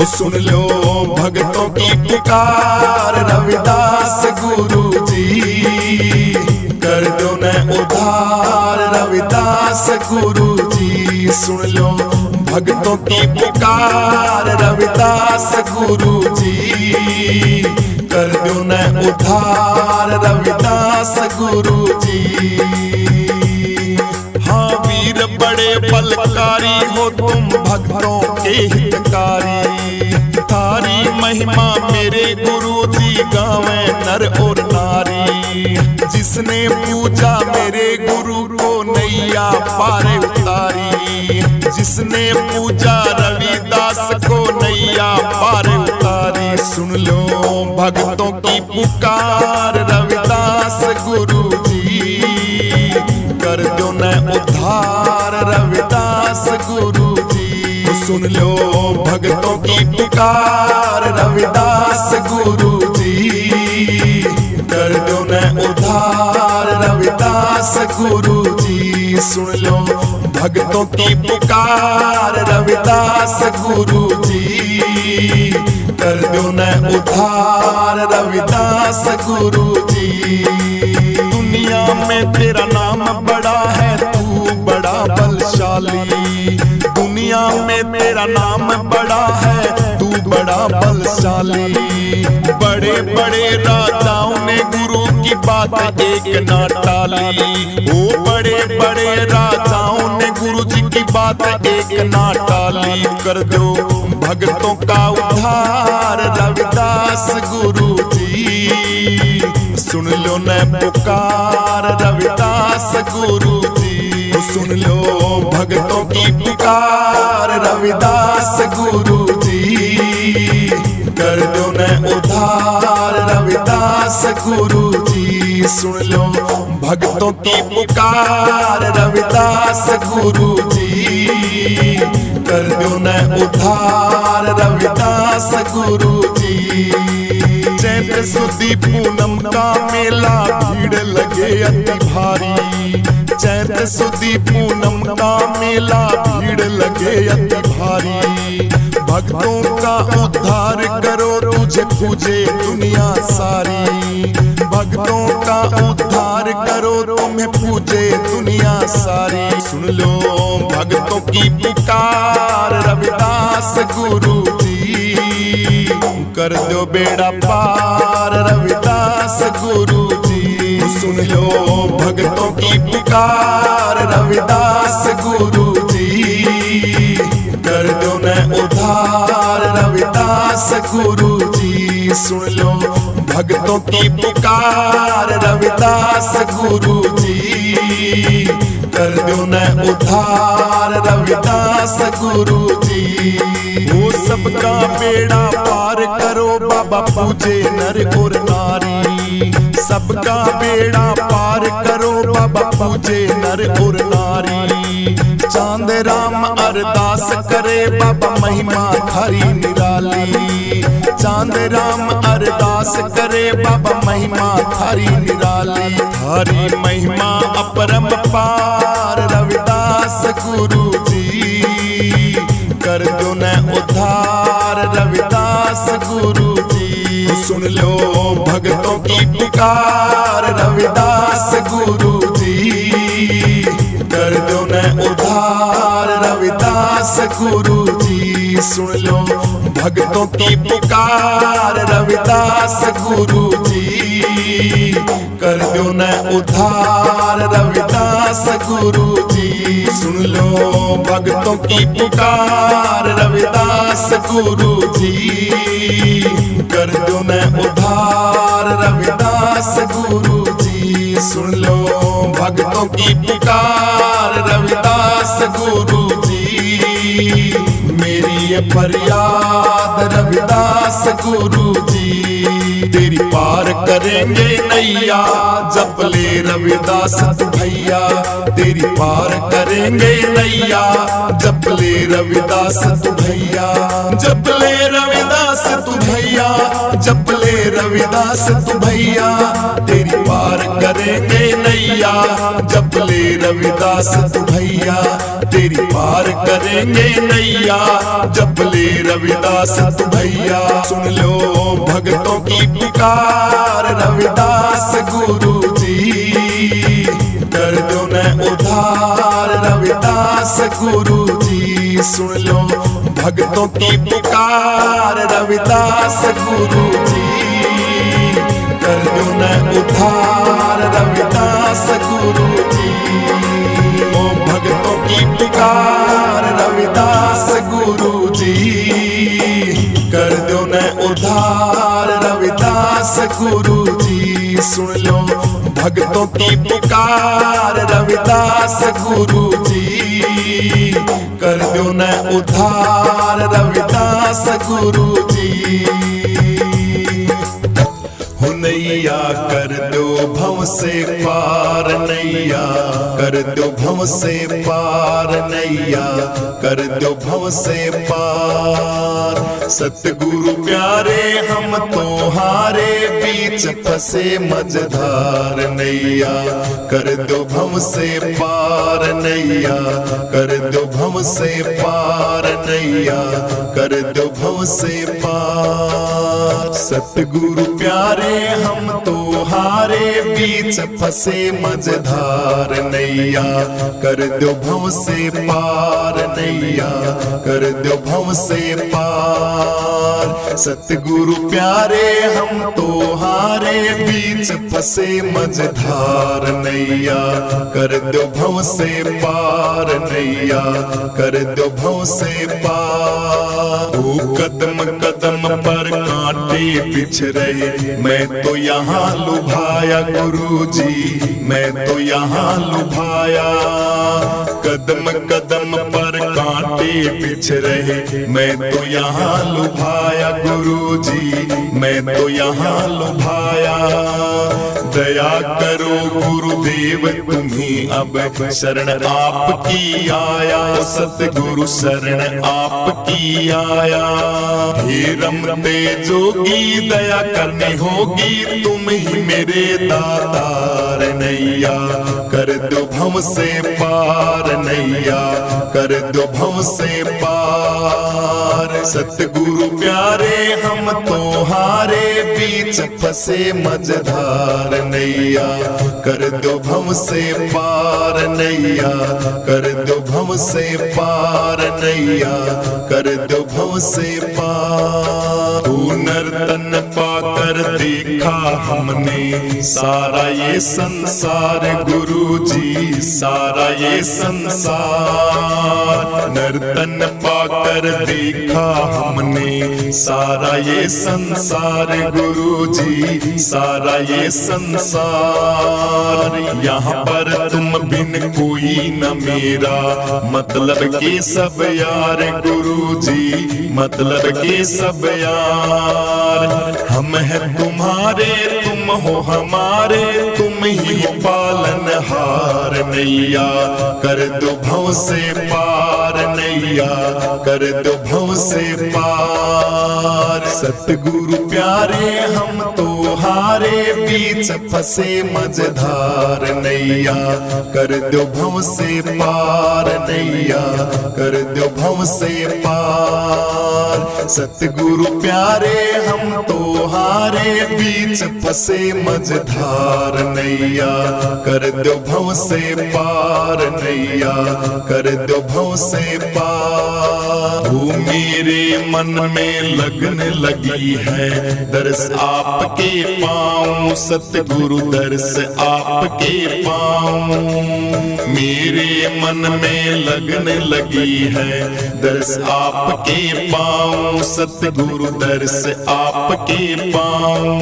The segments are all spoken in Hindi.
सुन लो भक्तों की पुकार रविदास गुरु जी, कर दो न उद्धार रविदास गुरु जी। सुन लो भक्तों की पुकार रविदास गुरु जी, कर दो न उद्धार रविदास गुरु जी। हाँ वीर बड़े बलकारी हो तुम भक्तों के हितकारी, तारी महिमा मेरे गुरु जी गावे नर और नारी। जिसने पूजा मेरे गुरु को नैया पार उतारी, जिसने पूजा रविदास को नैया पार उतारी। सुन लो भक्तों की पुकार रविदास गुरु जी, कर दो न उद्धार रविदास गुरु जी। सुन लो भक्तों की पुकार रविदास गुरु जी, कर दो न उद्धार रविदास गुरु जी। सुन लो भक्तों की पुकार रविदास गुरु जी, कर दो न उद्धार रविदास गुरु जी। दुनिया में तेरा नाम बड़ा है तू बड़ा बलशाली, दुनिया में तेरा नाम बड़ा है तू बड़ा बलशाली। बड़े बड़े राजाओं ने गुरु की बात एक ना टाली, ओ बड़े बड़े राजाओं ने गुरु जी की बात एक ना टाली। कर दो भक्तों का उद्धार रविदास गुरु जी, सुन लो न पुकार रविदास गुरु जी। सुन लो भक्तों की पुकार रविदास गुरु जी, कर दो न उद्धार रविदास गुरु जी। सुन लो भक्तों की पुकार रविदास गुरु जी, कर दो न उद्धार रविदास गुरु जी। चैत्र सुदी पूनम का मेला भीड़ लगे अति भारी, चैत्र सुदी पूनम का मेला भीड़ लगे अति भारी। भक्तों का उद्धार करो तुझे पूजे दुनिया सारी, भक्तों का उद्धार करो तुम्हें पूजे दुनिया सारी। सुन लो भक्तों की पुकार रविदास गुरु जी, कर दो बेड़ा पार रविदास गुरु जी। सुन लो भक्तों की पुकार रविदास गुरु जी, कर दो न उद्धार रविदास गुरु जी। सुन लो भक्तों की पुकार रविदास गुरु जी, कर दो न उद्धार रविदास गुरु जी। वो सबका बेड़ा पार करो बाबा पूजे नर और नारी, सबका बेड़ा पार करो बाबा पूजे नर और नारी। चांद राम अरदास करे बाबा महिमा थारी निराली, चांद राम अरदास करे बाबा महिमा थारी निराली। थारी महिमा अपरम पार रविदास गुरु जी, कर दो न उद्धार रविदास गुरु जी। सुन लो भक्तों की पुकार रविदास गुरु जी, कर दो न उद्धार रविदास गुरु जी। सुन लो भक्तों की पुकार रविदास गुरु जी, कर दो न उद्धार रविदास गुरु जी। सुन लो भक्तों की पुकार रविदास गुरु जी, कर दो न उद्धार रविदास गुरु जी। सुन लो भक्तों की पुकार रविदास गुरु जी, मेरी ये फरियाद रविदास गुरु जी। तेरी पार करेंगे नैया जप ले रविदास तू भैया, तेरी पार करेंगे नैया जप ले रविदास तू भैया, जप ले रविदास तू भैया। जप ले रविदास तू भैया तेरी पार करेंगे नैया। जप ले रविदास तू भैया तेरी पार करेंगे नैया। जप ले रविदास तू भैया। सुन लो भक्तों की पुकार रविदास गुरु जी, कर दो न उद्धार रविदास गुरु जी। सुन लो भक्तों की पुकार रविदास गुरु जी, कर दो न उद्धार रविदास गुरु जी। ओ भक्तों की पुकार रविदास गुरु जी, कर दो न उद्धार रविदास गुरु जी। सुन लो भक्तों की पुकार रविदास गुरु जी, कर दो न उद्धार रविदास गुरु जी। हो नैया कर दो भव से पार नैया, कर दो भव से पार नैया, कर दो भव से पार। सतगुरु प्यारे हम तुम्हारे बीच फंसे मझधार नैया, कर दो भव से पार नैया, कर दो भव से पार नैया, कर दो भव से पार। सतगुरु प्यारे हम तुम्हारे बीच फंसे मझधार नैया, कर दो भव से पार नैया, कर दो भव से पार। सतगुरु प्यारे हम तुम्हारे बीच फंसे मझधार नैया, कर दो भव से पार नैया, कर दो भव से पार। ओ कदम कदम पर कांटे बिछ रहे, मैं तो यहाँ लुभाया गुरु जी, मैं तो यहाँ लुभाया। कदम कदम पर कांटे बिछ रहे, मैं तो यहाँ लुभाया गुरु जी, मैं तो यहाँ लुभाया। दया करो गुरुदेव तुम्ही अब शरण आपकी आया, सतगुरु शरण आपकी आया। हे रमते जोगी दया करनी होगी, तुम ही मेरे दातार नैया, कर दो भव से पार नैया, कर दो भव से पार। सतगुरु प्यारे हम तुम्हारे बीच फंसे मझधार नैया, कर दो भव से पार नैया, कर दो भव से पार नैया, कर दो भव से पार। तू नर्तन पाकर देखा हमने सारा ये संसार गुरु जी, सारा ये संसार। नर्तन पाकर देखा हमने सारा ये संसार गुरु जी, सारा ये संसार। यहाँ पर तुम बिन कोई न मेरा, मतलब के सब यार गुरु जी, मतलब के सब यार। हम हैं तुम्हारे तुम हो हमारे, तुम ही हो पालनहार नैया, कर दो भव से पार नैया, कर दो भव से पार। सतगुरु प्यारे हम तुम्हारे बीच फंसे मझधार नैया, कर दो भव से पार नैया, कर दो भव से पार। सतगुरु प्यारे हम तुम्हारे बीच फंसे मझधार नैया, कर दो भव से पार नैया, कर दो भव से पार। तू मेरे मन में लगन लगी है, दर्श आपके पाऊं, सतगुरु दर्श आपके पाऊं। मेरे मन में लगन लगी है, दर्श आपके पाऊं, सतगुरु दर्श आपके पाऊं।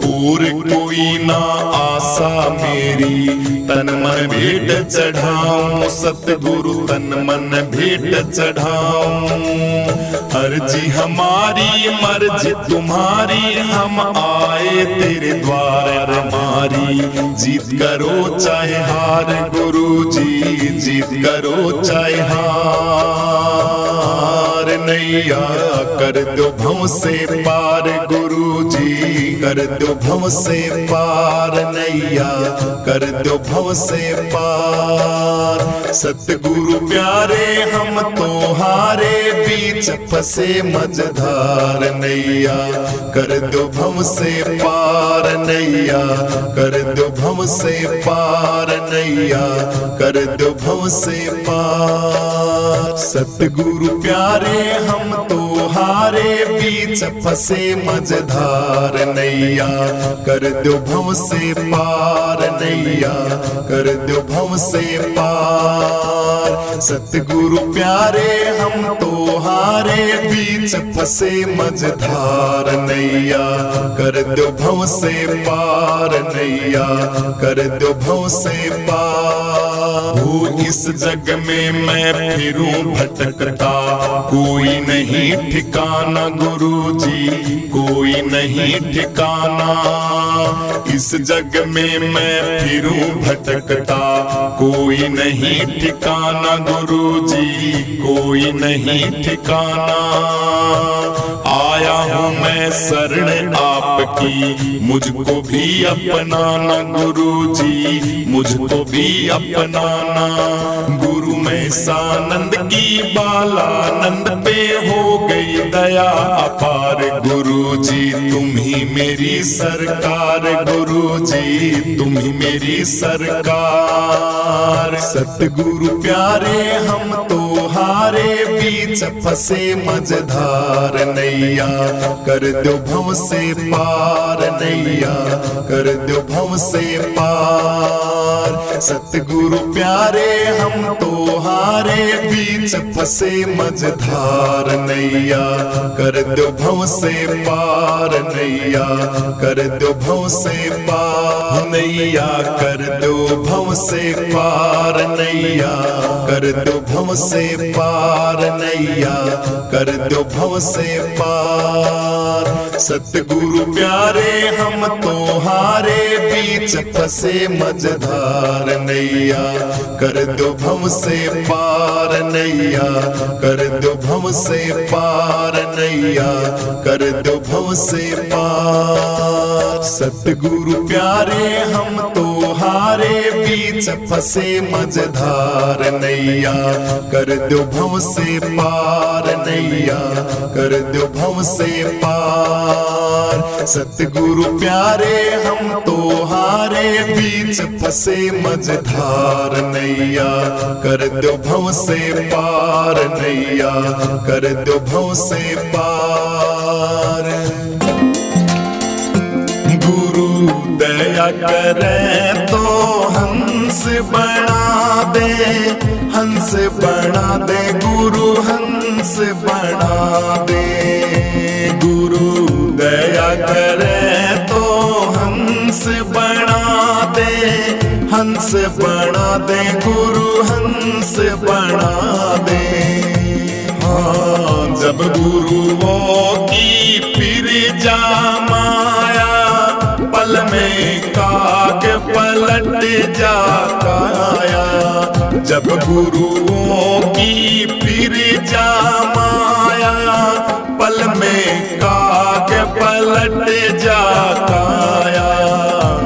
और कोई ना आशा मेरी, तन मन भेंट चढ़ाऊं, सतगुरु तन मन भेंट चढ़ाऊं। अर्जी हमारी मर्जी तुम्हारी, हम आए तेरे द्वार हमारी। जीत करो चाहे हार गुरु जी, जीत करो चाहे हार नैया कर दो भव से पार गुरु जी, कर दो भव से पार नैया कर दो भव से पार। सतगुरु प्यारे हम तो हारे बीच फंसे मझधार नैया कर दो भव से पार नैया कर दो भव से पार नैया कर दो भव से पार। सतगुरु प्यारे हम तो हारे बीच फंसे मझधार नैया कर दो भव से पार नैया कर दो भव से पार। सतगुरु प्यारे हम तो हारे बीच फंसे मझधार नैया कर दो भव से पार नैया कर दो भव से पार। हो इस जग में मैं फिरूं भटकता कोई नहीं ठिकाना गुरु जी, कोई नहीं ठिकाना। इस जग में मैं फिरूं भटकता कोई नहीं ठिकाना गुरु जी, कोई नहीं ठिकाना। आया हूँ मैं शरण आपकी मुझको भी अपनाना गुरु जी, मुझको भी अपनाना। गुरु में सानंद की बालानंद पे हो गई दया अपार गुरु जी, तुम ही मेरी सरकार गुरु जी, तुम ही मेरी सरकार। सतगुरु प्यारे हम तो हारे बीच फंसे मझधार नैया कर दो भव से पार नैया कर दो भव से पार। सतगुरु प्यारे हम तो हारे बीच फंसे मझधार नैया कर दो भव से पार नैया कर दो भव से पार नैया कर दो भव से पार नैया कर दो भव से पार नैया कर दो भव से पार। सतगुरु प्यारे हम तो हारे बीच फंसे मझधार नैया कर दो भव से पार नैया कर दो भव से पार नैया कर दो भव से पार। सतगुरु प्यारे हम तो हारे बीच फंसे मझधार नैया कर दो भव से पार नैया कर दो भव से पार। सतगुरु प्यारे हम तो हारे बीच फंसे मझधार नैया कर दो भव से पार नैया कर दो भव से पार। गुरु दया करे तो हंस बना दे, हंस बना दे गुरु हंस बना दे। गुरु दया करे तो हंस बना दे, हंस बना दे गुरु हंस बना दे। हाँ जब गुरुओं की फिर जा माया पल में काग पलट जा काया। जब गुरुओं की फिर जा माया पल में काग पलट जा काया।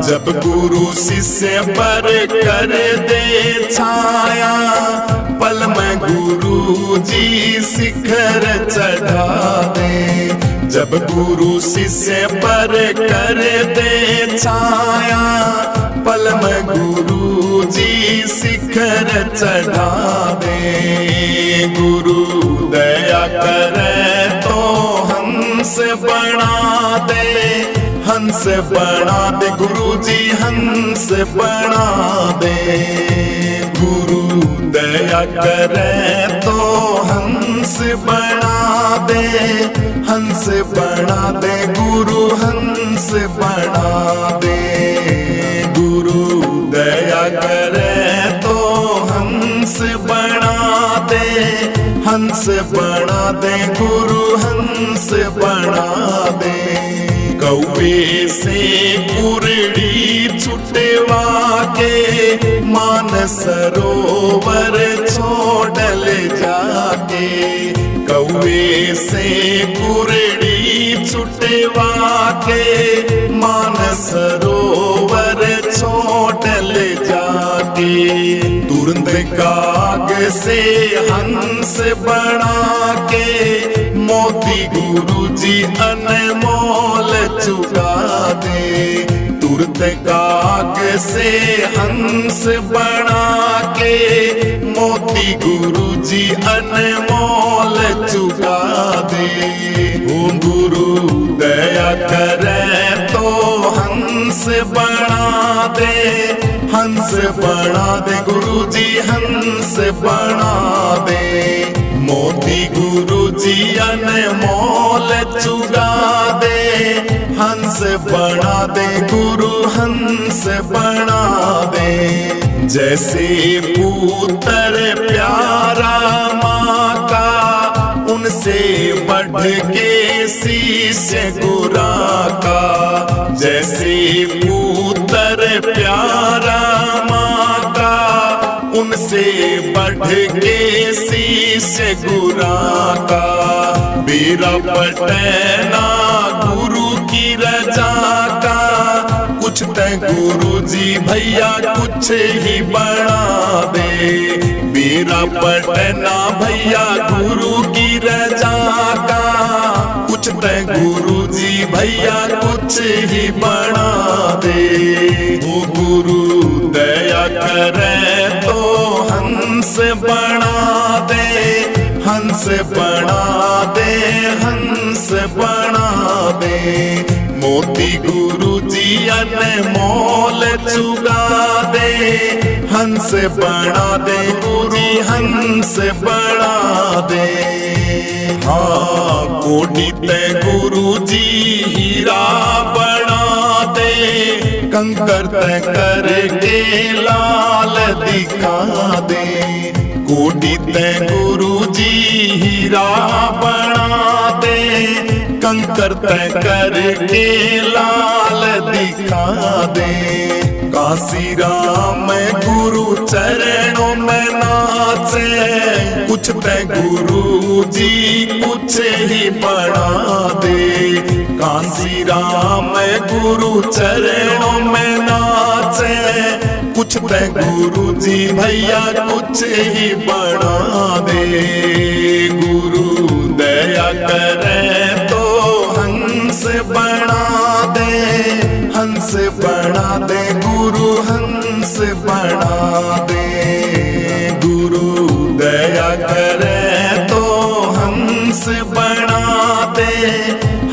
जब गुरु शिष्य पर कर दे छाया पल में गुरु जी शिखर चढ़ा दे। जब गुरु शिष्य पर कर दे छाया पल में गुरु जी शिखर चढ़ा दे। गुरु दया करे तो हंस बना दे, हंस बना दे गुरु जी हंस बना दे। गुरु दया करे तो हंस बना दे, हंस बना दे गुरु हंस बना दे। गुरु दया करे तो हंस बना दे, हंस बना दे गुरु हंस बना दे। कौवे से कुरड़ी छुटवा के मानस सरोवर छोड़ल जाके। कौवे कौवे से कुरड़ी छुटवा के मानसरोवर छोड़ल जाके, तुरंत काग से हंस बना के मोती गुरुजी अनमोल चुका दे। तुरंत काग से हंस बना के मोती गुरुजी अनमोल चुका दे। ओ गुरु दया करे तो हंस बना दे, हंस बना दे गुरुजी हंस बना दे। मोती गुरुजी अनमोल चुका दे, हंस बना दे गुरु हंस बना दे। जैसे पुत्र प्यारा माँ का, उनसे बढ़ के शिष्य गुरा का। जैसे पुत्र प्यारा माँ का, उनसे बढ़ के शिष्य गुरा का। बीरा पटना गुरु की रजा का, कुछ तय गुरुजी भैया कुछ ही बना दे। बीरा पटना भैया गुरु की रजा का, कुछ तय गुरुजी भैया कुछ ही बना दे। वो गुरु दया करे तो हंस बना दे, हंस बना दे, हंस बना दे। मोती गुरुजी अनमोल चुका दे, हंस बना दे गुरुजी हंस बना दे। हाँ कोटि ते गुरुजी हीरा बना दे, कंकर ते करके लाल दिखा दे। कोटि ते गुरुजी हीरा बना दे, कंकर तय करके लाल दिखा दे। काशी राम गुरु चरणों में नाचे, कुछ तय गुरुजी कुछ ही बना दे। काशी राम गुरु चरणों में नाचे, कुछ तय गुरुजी भैया कुछ ही बना दे। गुरु दया करे तो हंस बना दे, हंस बना दे गुरु हंस बना दे। गुरु दया करे तो हंस बना दे,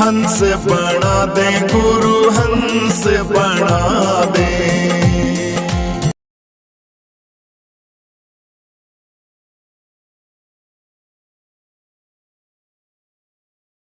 हंस बना दे गुरु हंस बना दे।